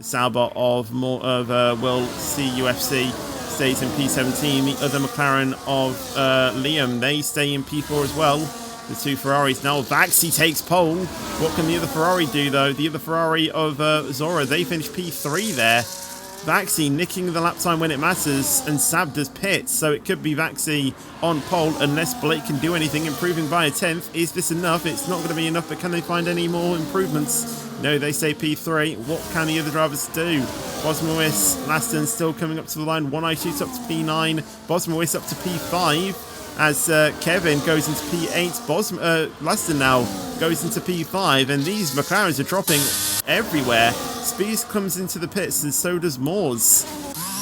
Sauber of Will see UFC stays in P17. The other McLaren of Liam, they stay in P4 as well. The two Ferraris. Now Vaxi takes pole. What can the other Ferrari do though? The other Ferrari of Zora, they finish P3 there. Vaxi nicking the lap time when it matters, and Sab does pit, so it could be Vaxi on pole unless Blake can do anything, improving by a 10th. Is this enough? It's not going to be enough, but can they find any more improvements? No, they say P3. What can the other drivers do? Bosmowis, Laston still coming up to the line. One Eye shoots up to P9. Bosmowis up to P5 as Kevin goes into P8. Laston now goes into P5, and these McLarens are dropping everywhere. Speed comes into the pits, and so does Moores.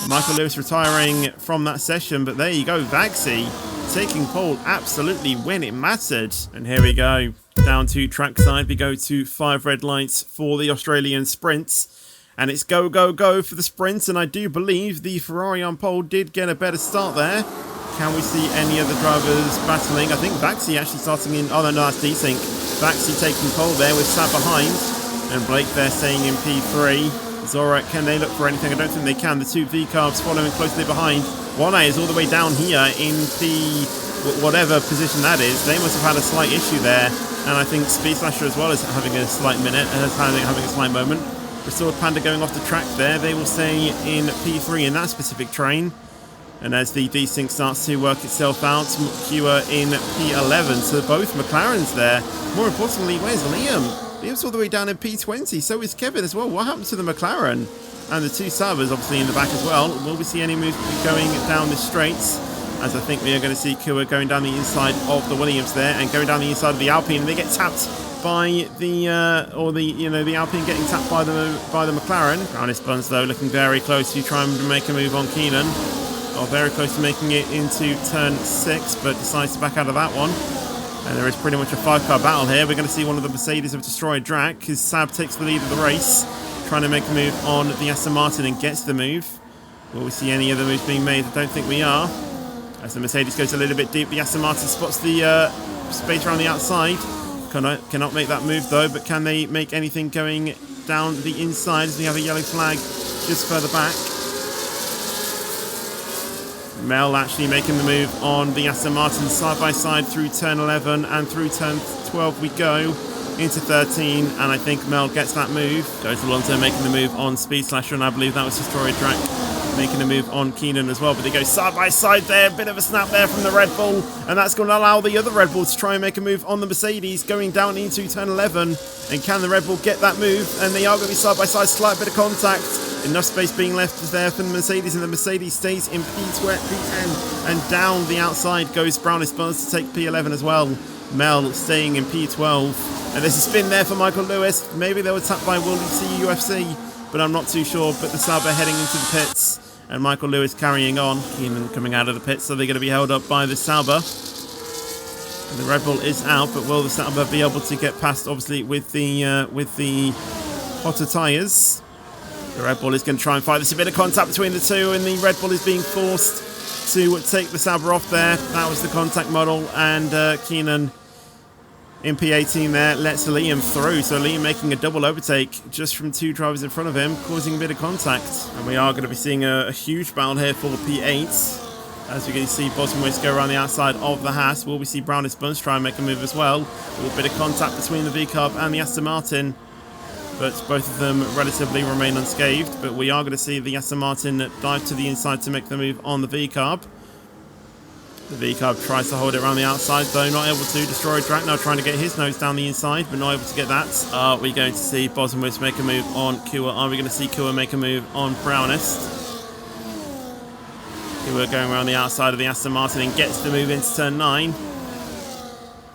Michael Lewis retiring from that session, but there you go, Vaxi taking pole absolutely when it mattered. And here we go, down to trackside. We go to 5 red lights for the Australian sprints, and it's go, go, go for the sprints. And I do believe the Ferrari on pole did get a better start there. Can we see any other drivers battling? I think Vaxi actually starting in... Oh, no, that's Desync. Vaxi taking pole there with Sab behind. And Blake there staying in P3. Zora, can they look for anything? I don't think they can. The two V-carbs following closely behind. One Eye is all the way down here in P... whatever position that is. They must have had a slight issue there. And I think Speed Slasher as well is having a slight minute. Having a slight moment. Restored Panda going off the track there. They will stay in P3 in that specific train. And as the desync starts to work itself out, Cure in P11. So both McLarens there. More importantly, where's Liam? Liam's all the way down in P20. So is Kevin as well. What happened to the McLaren? And the two Sabers obviously in the back as well. Will we see any movement going down the straights? As I think we are going to see Cure going down the inside of the Williams there and going down the inside of the Alpine. And they get tapped by the the Alpine getting tapped by the McLaren. Brownis Buns though looking very close to try and make a move on Keenan. Oh, very close to making it into turn 6, but decides to back out of that one. And there is pretty much a 5-car battle here. We're going to see one of the Mercedes have destroyed Drac because Sab takes the lead of the race, trying to make a move on the Aston Martin and gets the move. Will we see any other moves being made? I don't think we are. As the Mercedes goes a little bit deep, the Aston Martin spots the space around the outside. Cannot make that move though, but can they make anything going down the inside as we have a yellow flag just further back? Mel actually making the move on the Aston Martin side by side through turn 11 and through turn 12 we go into 13, and I think Mel gets that move. Goes Alonso making the move on Speed Slasher, and I believe that was Destroyed Drac making a move on Keenan as well, but they go side by side there. Bit of a snap there from the Red Bull, and that's going to allow the other Red Bull to try and make a move on the Mercedes going down into turn 11. And can the Red Bull get that move? And they are going to be side by side, slight bit of contact. Enough space being left there for the Mercedes, and the Mercedes stays in P10, and down the outside goes Brownis Buzz to take P11 as well. Mel staying in P12, and there's a spin there for Michael Lewis. Maybe they were tapped by Will see UFC, but I'm not too sure. But the Sauber heading into the pits, and Michael Lewis carrying on. Keenan coming out of the pits, so they're going to be held up by the Sauber. And the Red Bull is out, but will the Sauber be able to get past, obviously, with the hotter tyres? The Red Bull is going to try and fight. There's a bit of contact between the two, and the Red Bull is being forced to take the Sauber off there. That was the contact model, and Keenan in P18 there lets Liam through. So Liam making a double overtake just from two drivers in front of him, causing a bit of contact. And we are going to be seeing a huge battle here for P8. As we can see, Bosmowitz go around the outside of the Haas. Will we see Brownis Buns try and make a move as well? A little bit of contact between the V-Carb and the Aston Martin, but both of them relatively remain unscathed. But we are going to see the Aston Martin dive to the inside to make the move on the V-Carb. The V-Carb tries to hold it around the outside, though not able to. Destroy Drac now trying to get his nose down the inside, but not able to get that. Are we going to see Bosmowitz make a move on Kua? Are we going to see Kua make a move on Brownis? Kua going around the outside of the Aston Martin and gets the move into turn 9.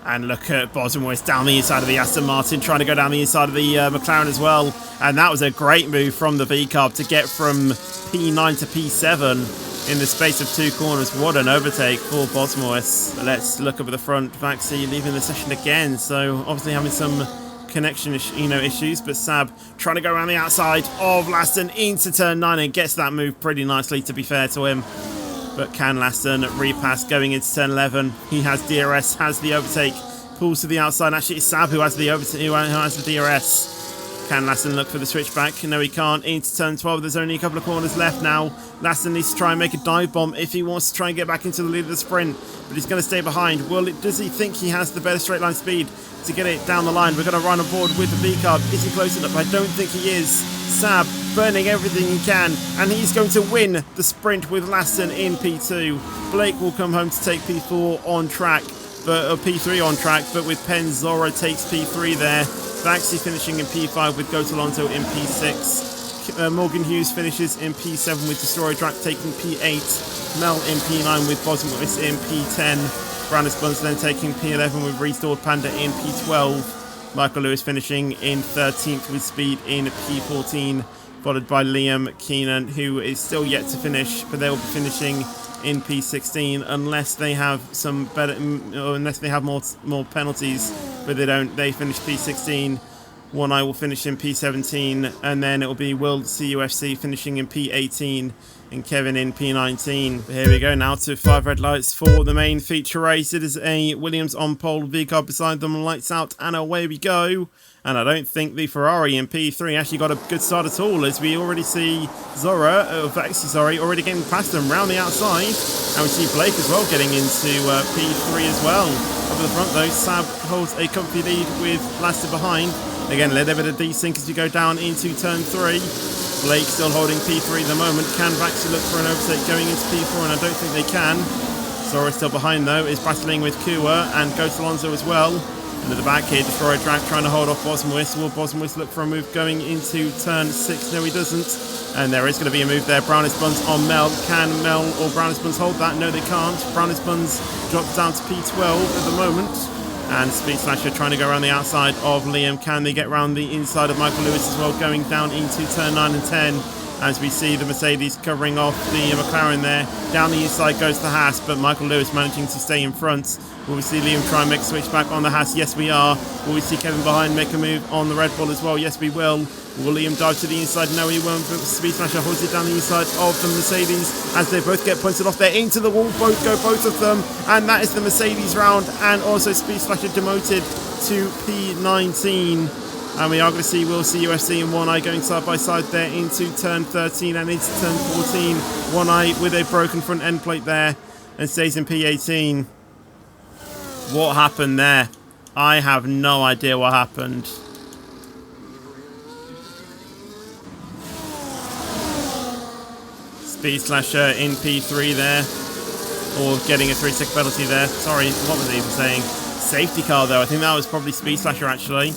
And look at Bosmowitz down the inside of the Aston Martin, trying to go down the inside of the McLaren as well. And that was a great move from the V-Carb to get from P9 to P7 in the space of 2 corners. What an overtake for Bosmowitz. Let's look up at the front. Vaxi leaving the session again, so obviously having some connection issues. But Sab trying to go around the outside of Laston into turn 9 and gets that move pretty nicely, to be fair to him. But can Laston repass going into turn 11? He has DRS, has the overtake, pulls to the outside. Actually, it's Sab who has the DRS. Can Lassen look for the switchback? No, he can't. Into turn 12. There's only a couple of corners left now. Lassen needs to try and make a dive bomb if he wants to try and get back into the lead of the sprint. But he's going to stay behind. Does he think he has the better straight line speed to get it down the line? We're going to run aboard with the V-Carb. Is he close enough? I don't think he is. Sab burning everything he can. And he's going to win the sprint with Lassen in P2. Blake will come home to take P4 on track. P3 on track, but with Penn, Zora takes P3 there. Baxi finishing in P5 with Goat Alonso in P6. Morgan Hughes finishes in P7 with Destroyer Drac taking P8. Mel in P9 with Bosmwis in P10. Brandis Buns then taking P11 with Restored Panda in P12. Michael Lewis finishing in 13th with Speed in P14. Followed by Liam Keenan, who is still yet to finish, but they will be finishing in P16 unless they have some better, or unless they have more penalties, but they don't. They finish P16. One Eye will finish in P17, and then it will be World CUFC finishing in P18 and Kevin in P19. But here we go now to 5 red lights for the main feature race. It is a Williams on pole, V-Carb beside them, lights out, and away we go. And I don't think the Ferrari in P3 actually got a good start at all, as we already see Baxi, already getting past them round the outside. And we see Blake as well getting into P3 as well. Up at the front though, Sab holds a comfy lead with Lasted behind. Again, a little bit of desync as we go down into turn 3. Blake still holding P3 at the moment. Can Baxi look for an overtake going into P4? And I don't think they can. Zora still behind though, is battling with Kua and Ghost Alonso as well. And at the back here, Destroyer Drac trying to hold off Bosmwis. Will Bosmwis look for a move going into turn 6? No, he doesn't. And there is going to be a move there. Brownish Buns on Mel. Can Mel or Brownish Buns hold that? No, they can't. Brownish Buns drops down to P12 at the moment. And Speed Slasher trying to go around the outside of Liam. Can they get around the inside of Michael Lewis as well, going down into turn 9 and 10? As we see the Mercedes covering off the McLaren there. Down the inside goes the Haas, but Michael Lewis managing to stay in front. Will we see Liam try and make a switch back on the Haas? Yes, we are. Will we see Kevin behind make a move on the Red Bull as well? Yes, we will. Will Liam dive to the inside? No, he won't. But Speed Slasher holds it down the inside of the Mercedes as they both get pointed off there into the wall. Both of them. And that is the Mercedes round. And also Speed Slasher demoted to P19. And we are going to see Will CUFC and One Eye going side by side there into turn 13 and into turn 14. One Eye with a broken front end plate there and stays in P18. What happened there? I have no idea what happened. Speed Slasher in P3 there. Or getting a 3-tick penalty there. Sorry, what was I even saying? Safety car though. I think that was probably Speed Slasher actually.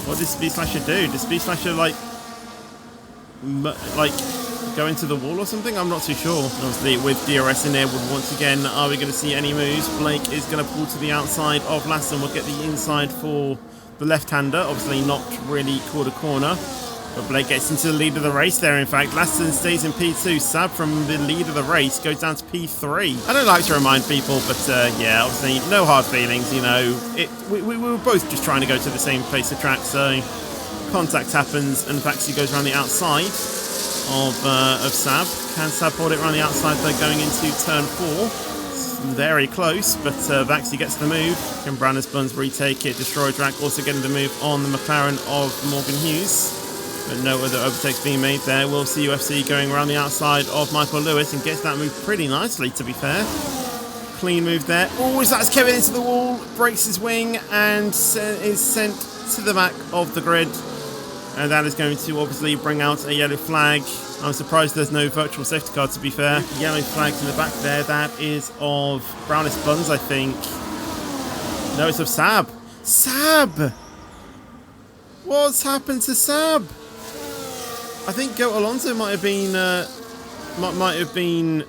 What did Speed Slasher do? Did Speed Slasher like go into the wall or something? I'm not too sure. Obviously with DRS enabled once again, are we going to see any moves? Blake is going to pull to the outside of Lassen. We'll get the inside for the left-hander. Obviously not really called a corner. But Blake gets into the lead of the race there, in fact. Lassen stays in P2. Sab from the lead of the race goes down to P3. I don't like to remind people, but yeah, obviously no hard feelings, you know. We were both just trying to go to the same place of track, so contact happens, and Baxi goes around the outside of Sab. Can Sab hold it around the outside, though, going into turn 4? It's very close, but Baxi gets the move. Can Brandis Buns retake it? Destroyer Drac also getting the move on the McLaren of Morgan Hughes. But no other overtakes being made there. We'll see UFC going around the outside of Michael Lewis and gets that move pretty nicely, to be fair. Clean move there. Oh, that's Kevin into the wall, breaks his wing and is sent to the back of the grid. And that is going to obviously bring out a yellow flag. I'm surprised there's no virtual safety car, to be fair. Yellow flags in the back there. That is of Brownish Buns, I think. No, it's of Sab. Sab! What's happened to Sab? I think Goat Alonso might have been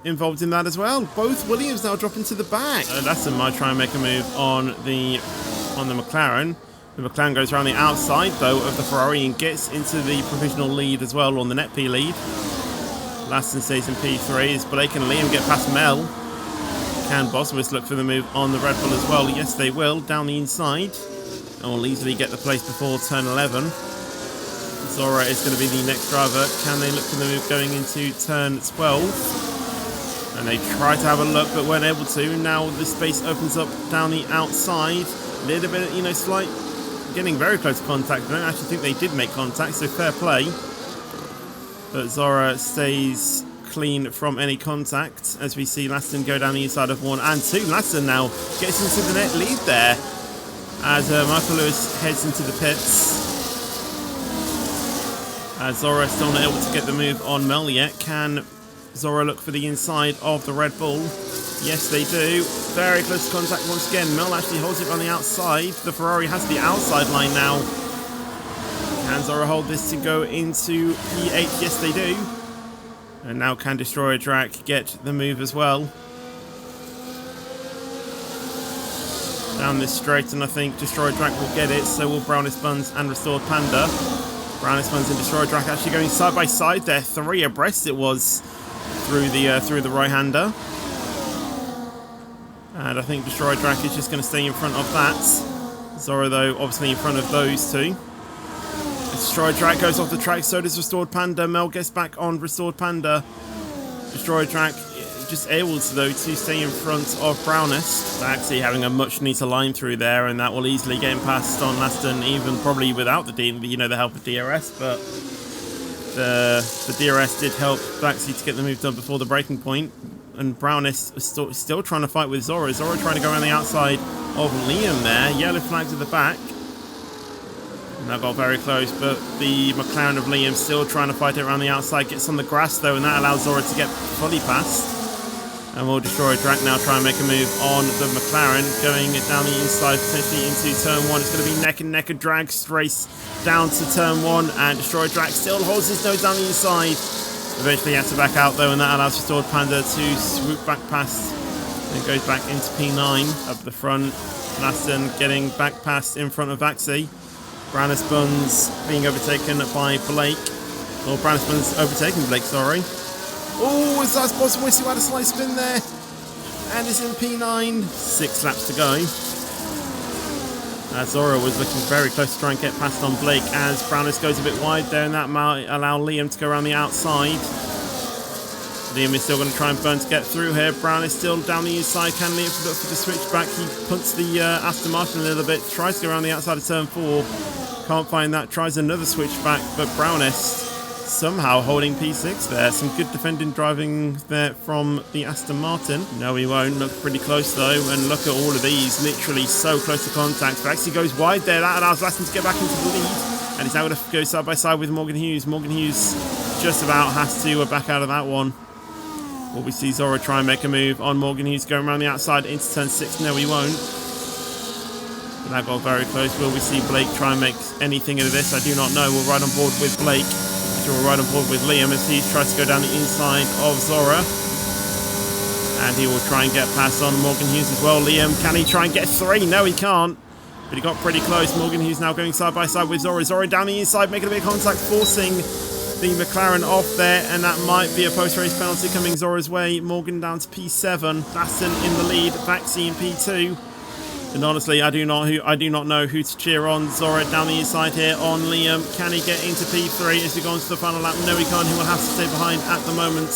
involved in that as well. Both Williams now dropping to the back. Lassen might try and make a move on the McLaren. The McLaren goes around the outside though of the Ferrari and gets into the provisional lead as well on the net P lead. Lassen stays in P3 as Blake and Liam get past Mel. Can Boswis look for the move on the Red Bull as well? Yes, they will down the inside. And will easily get the place before turn 11. Zora is going to be the next driver. Can they look for the move going into turn 12? And they try to have a look, but weren't able to. Now the space opens up down the outside. A little bit, you know, slight getting very close to contact. I don't actually think they did make contact, so fair play. But Zora stays clean from any contact as we see LASSEDEN go down the inside of 1 and 2. LASSEDEN now gets into the net lead there as Michael Lewis heads into the pits. Zora still not able to get the move on Mel yet. Can Zora look for the inside of the Red Bull? Yes, they do. Very close to contact once again. Mel actually holds it on the outside. The Ferrari has the outside line now. Can Zora hold this to go into P8? Yes, they do. And now can Destroyer Drac get the move as well? Down this straight, and I think Destroyer Drac will get it. So will Brownest Buns and Restored Panda. Brownest Buns and Destroyer Drac actually going side by side there. 3 abreast it was through the right-hander. And I think Destroyer Drac is just going to stay in front of that. Zora, though, obviously in front of those two. Destroyer Drac goes off the track, so does Restored Panda. Mel gets back on Restored Panda. Destroyer Drac just able to, though, to stay in front of Brownest. Actually having a much neater line through there, and that will easily get him past on LASSEDEN, even probably without the help of DRS, but the DRS did help Baxi to get the move done before the breaking point. And Brownest is still trying to fight with Zora. Zora trying to go around the outside of Liam there. Yellow flags at the back. And that got very close, but the McLaren of Liam still trying to fight it around the outside. Gets on the grass though, and that allows Zora to get fully past. And we'll Destroy Drac now try and make a move on the McLaren, going down the inside, potentially into turn 1. It's going to be neck and neck, a drag race down to turn 1, and Destroy Drac still holds his nose down the inside. Eventually he has to back out though, and that allows Restored Panda to swoop back past and goes back into P9 up the front. LASSEDEN getting back past in front of Vaxi. Brownest Buns being overtaken by Blake. Or Brownest Buns overtaking Blake, sorry. Oh, as that's possible, we see had a slight spin there. And it's in P9. 6 laps to go. Zora was looking very close to try and get past on Blake as Brownest goes a bit wide there, and that might allow Liam to go around the outside. Liam is still going to try and burn to get through here. Brownest still down the inside. Can Liam look for the switchback? He punts the Aston Martin a little bit, tries to go around the outside of turn 4. Can't find that, tries another switchback, but Brownest somehow holding P6 there. Some good defending driving there from the Aston Martin. No, he won't. Look pretty close though, and look at all of these, literally so close to contact. But actually goes wide there. That allows LASSEDEN to get back into the lead, and he's now going to go side by side with Morgan Hughes. Morgan Hughes just about has to back out of that one. Will we see Zora try and make a move on Morgan Hughes going around the outside into turn 6? No, he won't. But that got very close. Will we see Blake try and make anything of this? I do not know. We'll ride on board with Blake. We'll ride on board with Liam as he tries to go down the inside of Zora. And he will try and get past on Morgan Hughes as well. Liam, can he try and get 3? No, he can't. But he got pretty close. Morgan Hughes now going side by side with Zora. Zora down the inside, making a bit of contact, forcing the McLaren off there. And that might be a post-race penalty coming Zora's way. Morgan down to P7. LASSEDEN in the lead. Vaxi in P2. And honestly, I do not know who to cheer on. Zora down the inside here on Liam. Can he get into P3 as he goes to the final lap? No, he can't. He will have to stay behind at the moment.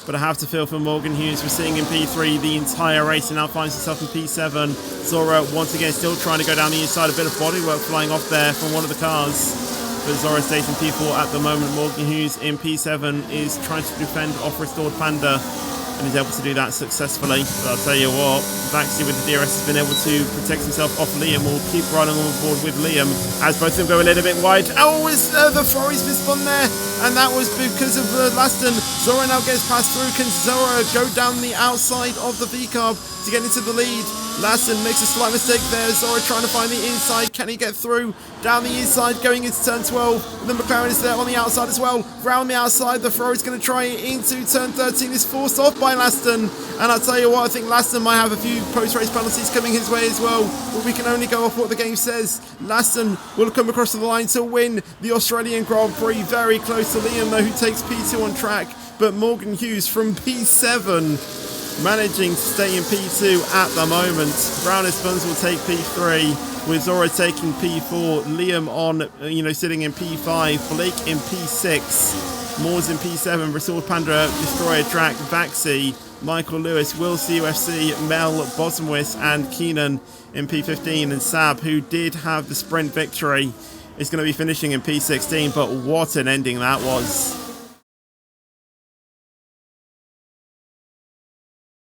But I have to feel for Morgan Hughes. We're sitting in P3 the entire race and now finds himself in P7. Zora once again still trying to go down the inside. A bit of bodywork flying off there from one of the cars. But Zora stays in P4 at the moment. Morgan Hughes in P7 is trying to defend off Restored Panda. And he's able to do that successfully. But I'll tell you what, Vaxi with the DRS has been able to protect himself off Liam. We'll keep riding on board with Liam as both of them go a little bit wide. Oh, the Ferrari's been spun there, and that was because of LASSEDEN. Zora now gets passed through. Can Zora go down the outside of the V-carb to get into the lead? LASSEDEN makes a slight mistake there. Zora trying to find the inside. Can he get through? Down the inside, going into turn 12. The McLaren is there on the outside as well. Round the outside, the Ferrari's going to try into turn 13. Is forced off by LASSEDEN. And I'll tell you what, I think LASSEDEN might have a few post-race penalties coming his way as well. But we can only go off what the game says. LASSEDEN will come across the line to win the Australian Grand Prix. Very close to Liam, though, who takes P2 on track. But Morgan Hughes from P7 managing to stay in P2 at the moment. Brownest Buns will take P3, with Zora taking P4, Liam on, sitting in P5, Blake in P6. Moores in P7, Restored Panda, Destroyer, Drac, Vaxi, Michael Lewis, Will CUFC, Mel Bosmwis, and Keenan in P15. And Sab, who did have the sprint victory, is going to be finishing in P16. But what an ending that was.